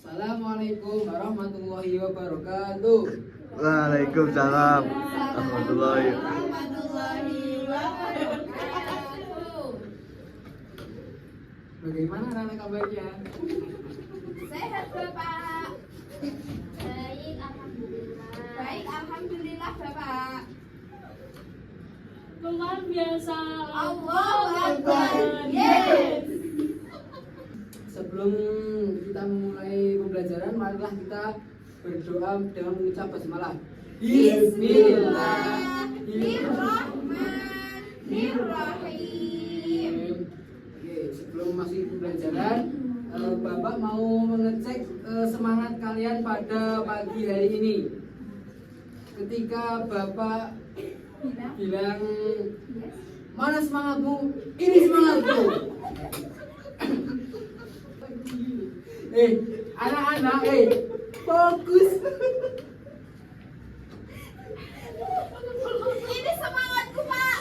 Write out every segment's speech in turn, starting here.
Assalamualaikum warahmatullahi wabarakatuh. Waalaikumsalam warahmatullahi wabarakatuh. Bagaimana anak kabarnya? Sehat Bapak. Baik, alhamdulillah. Baik, alhamdulillah Bapak. Luar biasa. Allahu Akbar. Yes. Sebelum kita memulai pembelajaran, marilah kita berdoa dengan mengucap basmalah. Bismillahirrahmanirrahim. Oke, sebelum masuk pembelajaran, Bapak mau mengecek semangat kalian pada pagi hari ini. Ketika Bapak bilang, mana semangatmu? Ini semangatku. Anak-anak, fokus. Ini semangatku, Pak.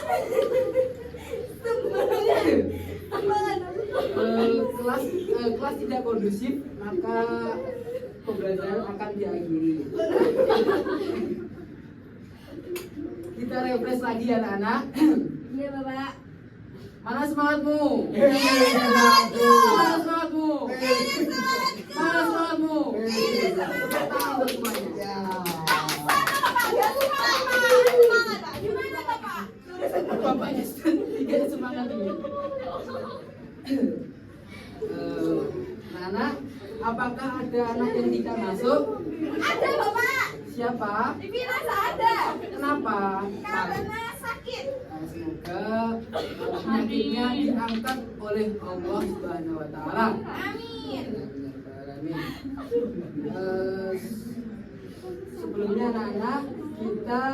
Kelas tidak kondusif, maka pembelajaran akan diakhiri. Kita refresh lagi anak-anak. Iya, Bapak. Mana semangatmu? Ini semangatku. Mana semangatmu? Mana semangatmu? Tahu semuanya. Gimana, Bapak? Bapaknya tidak semangat ini. Nana, apakah ada anak yang tidak masuk? Ada, Bapak. Siapa? Bibi rasa ada. Kenapa? Karena sakit. Semoga penyakitnya diangkat oleh Allah Subhanahu wa taala. Amin. Sebelumnya anak-anak, kita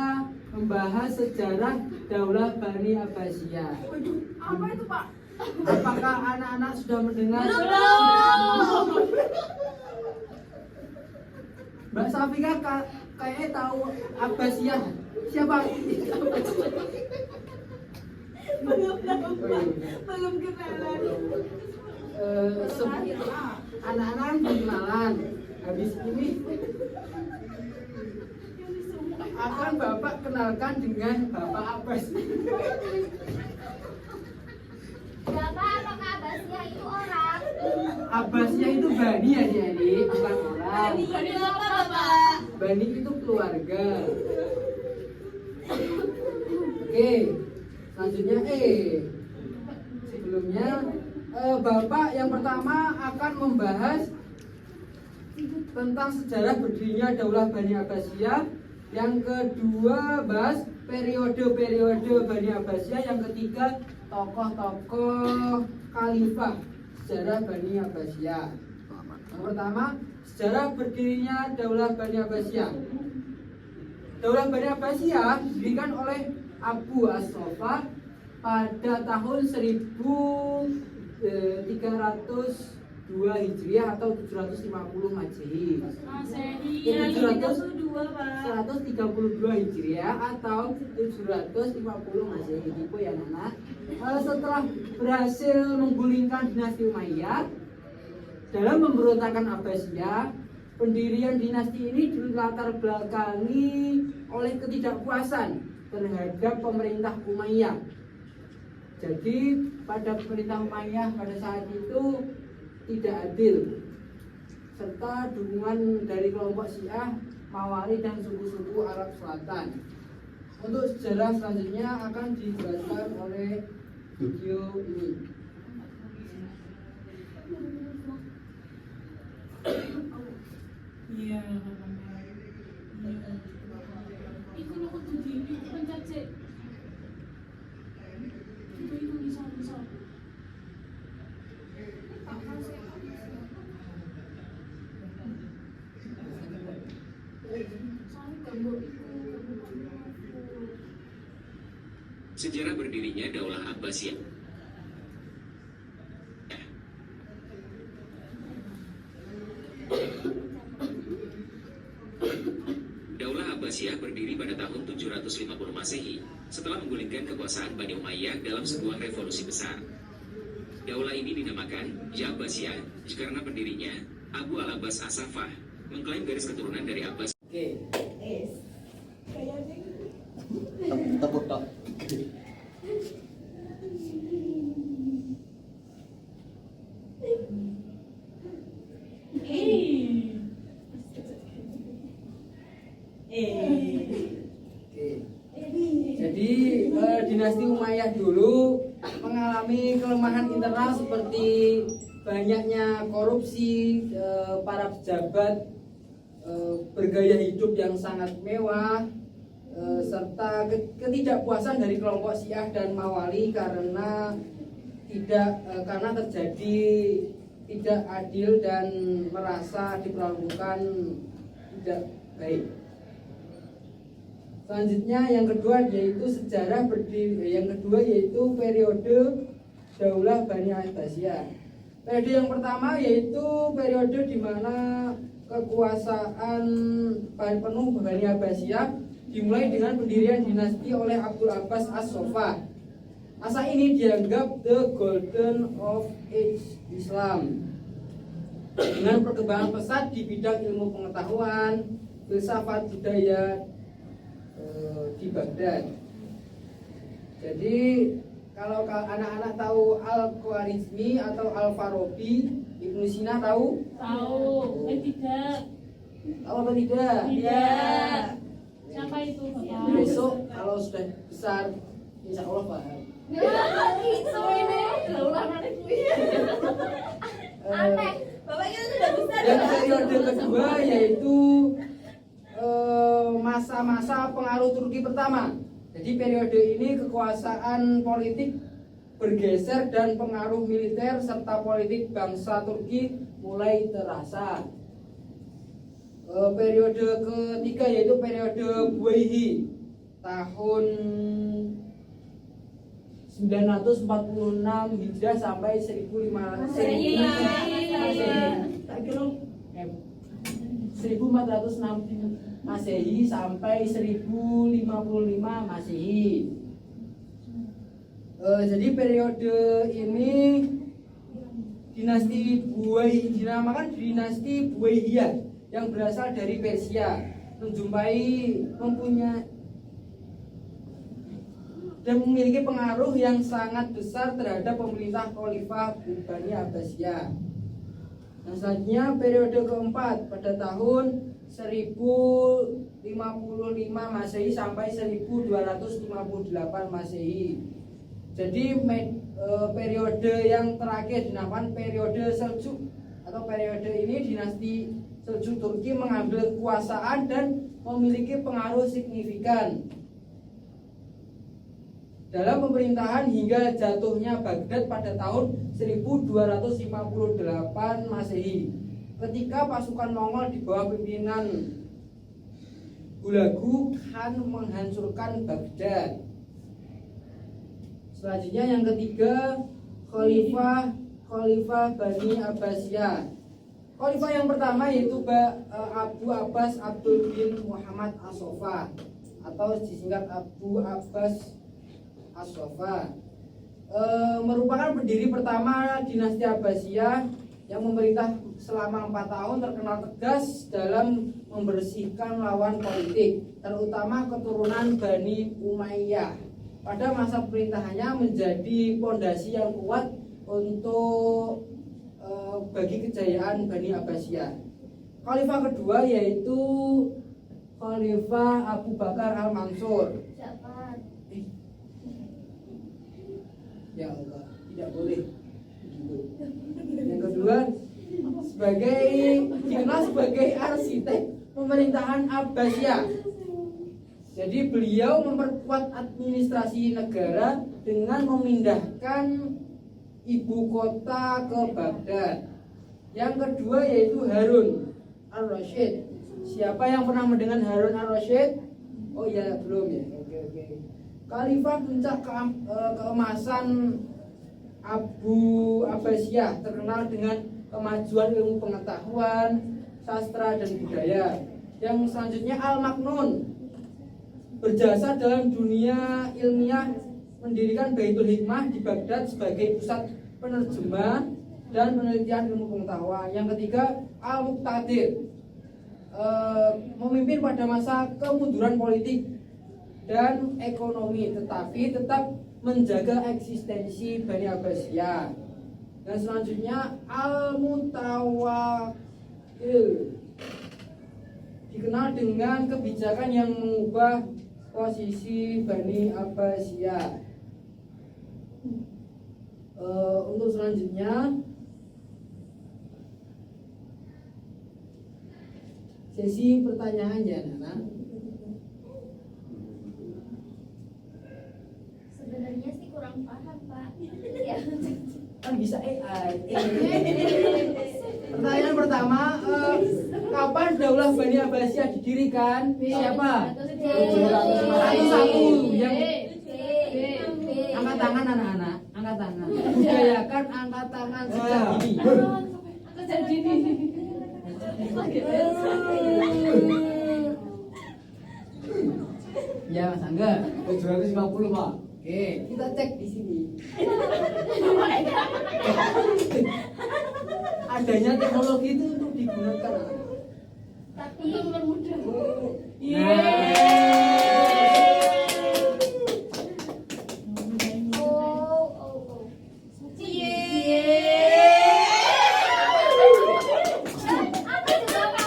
membahas sejarah Daulah Bani Abbasiyah. Apa itu, Pak? Apakah anak-anak sudah mendengar? Belum. Mbak Safika kayaknya tahu Abbasiyah. Siapa? Belum kenalan. Anak-anak berkenalan. Habis ini akan Bapak kenalkan dengan Bapak Abbas. Bapak, apakah Abbasiyah itu orang? Abbasiyah itu bani ya adik, bukan orang. Bani apa, Bapak? Bani itu keluarga. Oke, selanjutnya sebelumnya Bapak yang pertama akan membahas tentang sejarah berdirinya Daulah Bani Abbasiyah. Yang kedua bahas periode-periode Bani Abbasiyah. Yang ketiga tokoh-tokoh khalifah sejarah Bani Abbasiyah. Yang pertama, sejarah berdirinya Daulah Bani Abbasiyah. Daulah Bani Abbasiyah didirikan oleh Abu As-Sofa pada tahun 1302 Hijriah atau 750 Masehi. Masehi 32, Pak. 132 Hijriah atau 750 Masehi. Gitu ya anak. Setelah berhasil menggulingkan dinasti Umayyah dalam pemberontakan Abbasiyah, pendirian dinasti ini dilatar belakangi oleh ketidakpuasan terhadap pemerintah Umayyah. Jadi pada pemerintah Umayyah pada saat itu tidak adil, serta dukungan dari kelompok Syiah, Mawali dan suku-suku Arab Selatan. Untuk sejarah selanjutnya akan dijelaskan oleh video ini. Iya. Iku lo kudu dini pencet sik. Itu bisa. Sejarah berdirinya Daulah Abbasiyah. Daulah Abbasiyah berdiri pada tahun 750 Masehi setelah menggulingkan kekuasaan Bani Umayyah dalam sebuah revolusi besar. Daulah ini dinamakan Abbasiyah karena pendirinya, Abu al-Abbas as-Saffah mengklaim garis keturunan dari Abbas. Oke. Tepuk tok. Jadi dinasti Umayyah dulu mengalami kelemahan internal seperti banyaknya korupsi, para pejabat bergaya hidup yang sangat mewah, serta ketidakpuasan dari kelompok Syiah dan Mawali karena terjadi tidak adil dan merasa diperlakukan tidak baik. Selanjutnya yang kedua yaitu periode Daulah Bani Abbasiyah. Periode yang pertama yaitu periode di mana kekuasaan penuh Bani Abbasiyah dimulai dengan pendirian dinasti oleh Abdul Abbas as-Saffah. Masa ini dianggap the golden of age Islam dengan perkembangan pesat di bidang ilmu pengetahuan, filsafat, budaya di Baghdad. Jadi kalau anak-anak tahu Al-Khwarizmi atau Al-Farabi, Ibnu Sina tahu? Tahu. Tidak. Tahu atau tidak? Tidak. Siapa itu, Bapak? Besok kalau sudah besar, insya Allah paham. Itu ini. Laulah aneh kuwi. Aneh. Bapaknya sudah besar. Dan periode kedua yaitu masa-masa pengaruh Turki pertama. Jadi periode ini kekuasaan politik bergeser dan pengaruh militer serta politik bangsa Turki mulai terasa. Periode ketiga yaitu periode Buwayhi tahun 946 Hijrah sampai 1500 1406 Masehi sampai 1055 Masehi. Jadi periode ini dinasti Buwayhi dinamakan dinasti Buwayhiyah yang berasal dari Persia, mempunyai dan memiliki pengaruh yang sangat besar terhadap pemerintah Khalifah Bani Abbasiyah. Nah, selanjutnya periode keempat pada tahun 1055 Masehi sampai 1258 Masehi. Jadi periode yang terakhir dinamakan periode Seljuk atau periode ini dinasti Seljuk Turki mengambil kekuasaan dan memiliki pengaruh signifikan dalam pemerintahan hingga jatuhnya Baghdad pada tahun 1258 Masehi ketika pasukan Mongol di bawah pimpinan Hulagu Khan menghancurkan Baghdad. Selanjutnya yang ketiga Khalifah Bani Abbasiyah. Khalifah yang pertama yaitu Abu Abbas Abdul bin Muhammad as-Saffah atau disingkat Abu Abbas as-Saffah, merupakan pendiri pertama dinasti Abbasiyah yang memerintah selama 4 tahun, terkenal tegas dalam membersihkan lawan politik, terutama keturunan Bani Umayyah. Pada masa pemerintahannya menjadi pondasi yang kuat untuk bagi kejayaan Bani Abbasiyah. Khalifah kedua yaitu Khalifah Abu Bakar Al-Mansur. Ya Allah, tidak boleh. Yang kedua dikenal sebagai arsitek pemerintahan Abbasiyah. Jadi beliau memperkuat administrasi negara dengan memindahkan ibu kota ke Baghdad. Yang kedua yaitu Harun al-Rasyid. Siapa yang pernah mendengar Harun al-Rasyid? Oh ya, belum ya. Oke. Khalifah puncak keemasan Abu Abbasiyah, terkenal dengan kemajuan ilmu pengetahuan, sastra dan budaya. Yang selanjutnya Al-Maknun, berjasa dalam dunia ilmiah, mendirikan Baitul Hikmah di Baghdad sebagai pusat penerjemah dan penelitian ilmu pengetahuan. Yang ketiga, al-muqtadir, memimpin pada masa kemunduran politik dan ekonomi, tetapi tetap menjaga eksistensi Bani Abbasiyah. Dan selanjutnya al-mutawakkil, dikenal dengan kebijakan yang mengubah posisi Bani Abbasiyah. Untuk selanjutnya sesi pertanyaan ya Nana. Sebenarnya sih kurang paham Pak. Ya. Kan bisa AI. Pertanyaan pertama, kapan Daulah Bani Abbasiyah didirikan? Siapa? Satu-satu yang angkat tangan anak-anak, angkat tangan. Budayakan angkat tangan sejak dini. Sejak dini. Ya Mas Angga. 750 Pak. Oke, kita cek di sini. Adanya teknologi itu untuk digunakan. Tapi Mempermudah. oh. Aku juga mau.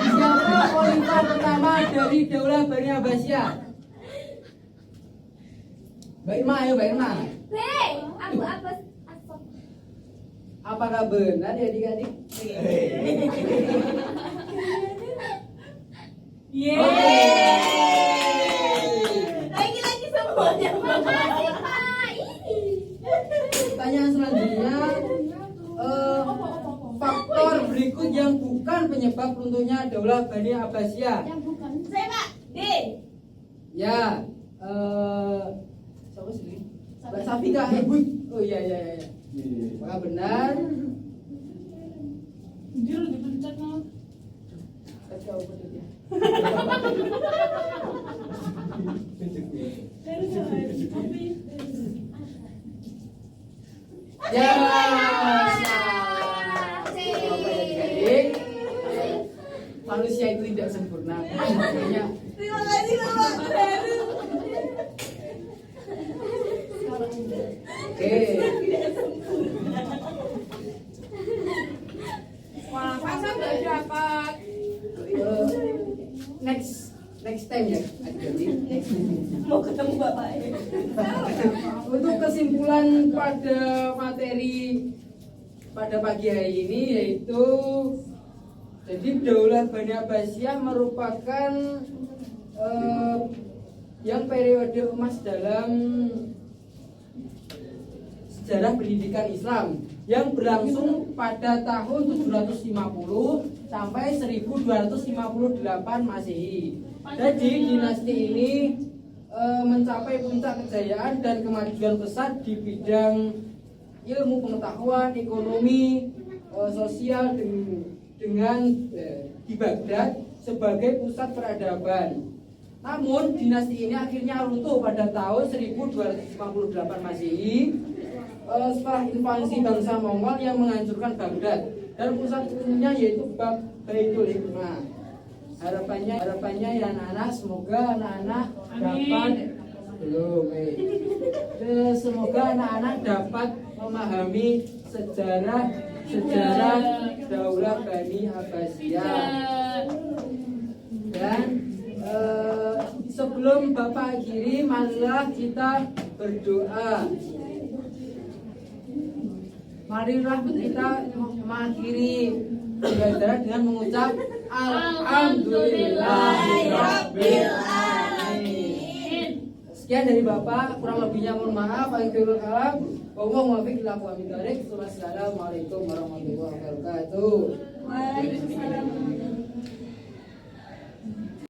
Siapa khalifah pertama dari Daulah Bani Abbasiyah? Mbak Irma, ayo Mbak Irma. B. Abu Abbas As-Sop. Apakah benar ya adik-adik? Lagi-lagi semuanya. Makasih Pak. Ini. Pertanyaan selanjutnya, faktor berikut yang bukan penyebab runtuhnya Daulah Bani Abbasiyah. Yang bukan. Saya Pak. D. Ya, siapa sih? Mbak Safika. Oh iya. Apakah benar? Dia udah dipencet mau. Kacau betul ya. Ya, manusia itu tidak sempurna. Makanya Terima kasih Bapak. oke. Wah, masa nggak dapat? Next time ya. Next time. Mau ketemu Bapak. Untuk kesimpulan pada materi pada pagi hari ini yaitu jadi Daulah Bani Abbasiyah merupakan yang periode emas dalam sejarah pendidikan Islam yang berlangsung pada tahun 750 sampai 1258 Masehi. Jadi dinasti ini mencapai puncak kejayaan dan kemajuan pesat di bidang ilmu pengetahuan, ekonomi, sosial dengan di Baghdad sebagai pusat peradaban. Namun dinasti ini akhirnya runtuh pada tahun 1258 Masehi setelah invasi bangsa Mongol yang menghancurkan Baghdad dan pusat ilmunya yaitu Baitul Hikmah. Harapannya ya anak-anak, semoga anak-anak dapat semoga anak-anak dapat memahami sejarah Daulah Bani Abbasiyah. Dan sebelum Bapak akhiri, marilah kita berdoa. Marilah kita mengakhiri ibadah dengan mengucap Alhamdulillahirabbil alamin. Sekian dari Bapak, kurang lebihnya mohon maaf. Akhirul kalam. Wassalamualaikum warahmatullahi wabarakatuh. Waalaikumsalam.